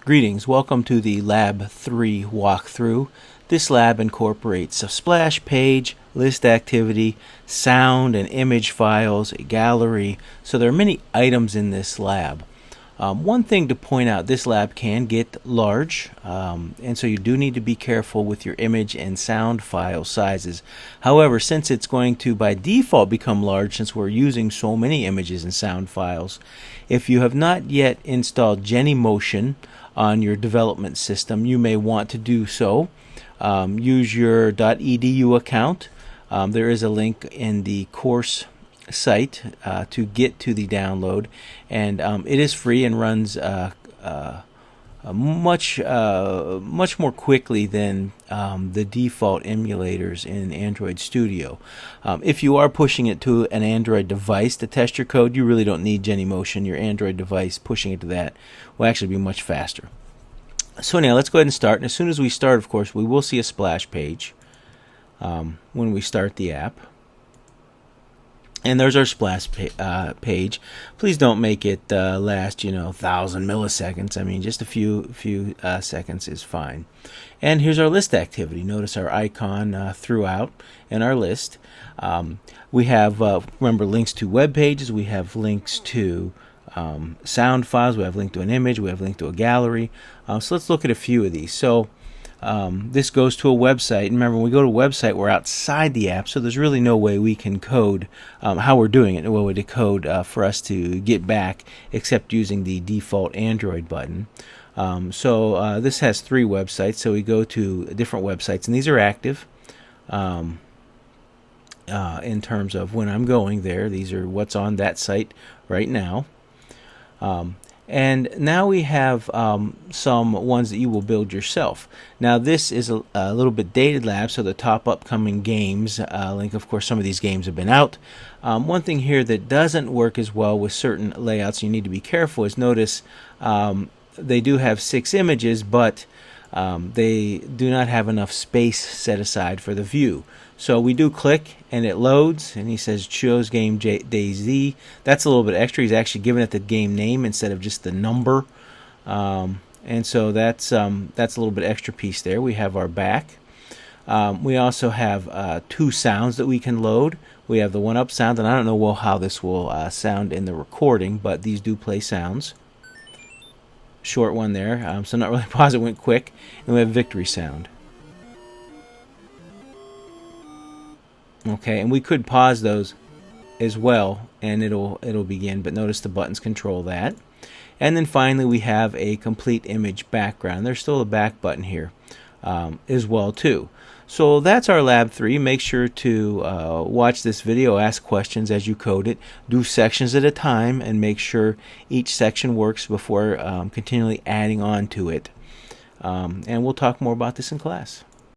Greetings, welcome to the Lab 3 walkthrough. This lab incorporates a splash page, list activity, sound and image files, a gallery, so there are many items in this lab. One thing to point out, this lab can get large, and so you do need to be careful with your image and sound file sizes. However, since it's going to by default become large since we're using so many images and sound files, if you have not yet installed Genymotion on your development system, you may want to do so. Use your .edu account. There is a link in the course site to get to the download, and it is free and runs much more quickly than the default emulators in Android Studio. If you are pushing it to an Android device to test your code, you really don't need Genymotion. Your Android device pushing it to that will actually be much faster. So now let's go ahead and start, and as soon as we start, of course, we will see a splash page when we start the app. And there's our splash page. Please don't make it last, 1,000 milliseconds. I mean, just a few seconds is fine. And here's our list activity. Notice our icon throughout in our list. We have, remember, links to web pages. We have links to sound files. We have link to an image. We have link to a gallery. So let's look at a few of these. So this goes to a website. And remember, when we go to a website, we're outside the app, so there's really no way we can code how we're doing it, no way to code for us to get back except using the default Android button. So this has 3 websites, so we go to different websites, and these are active in terms of when I'm going there. These are what's on that site right now. And now we have some ones that you will build yourself. Now this is a little bit dated lab, so the top upcoming games link, of course, some of these games have been out. One thing here that doesn't work as well with certain layouts you need to be careful is notice they do have 6 images, but they do not have enough space set aside for the view. So we do click and it loads, and he says choose game DayZ. That's a little bit extra. He's actually given it the game name instead of just the number, and so that's a little bit extra piece there. We have our back. We also have 2 sounds that we can load. We have the 1-up sound, and I don't know how this will sound in the recording, but these do play sounds. Short one there, so not really positive, went quick. And we have victory sound. Okay, and we could pause those as well, and it'll begin, but notice the buttons control that. And then finally we have a complete image background. There's still a back button here as well too. So that's our Lab 3. Make sure to watch this video, ask questions as you code it, do sections at a time, and make sure each section works before continually adding on to it. And we'll talk more about this in class.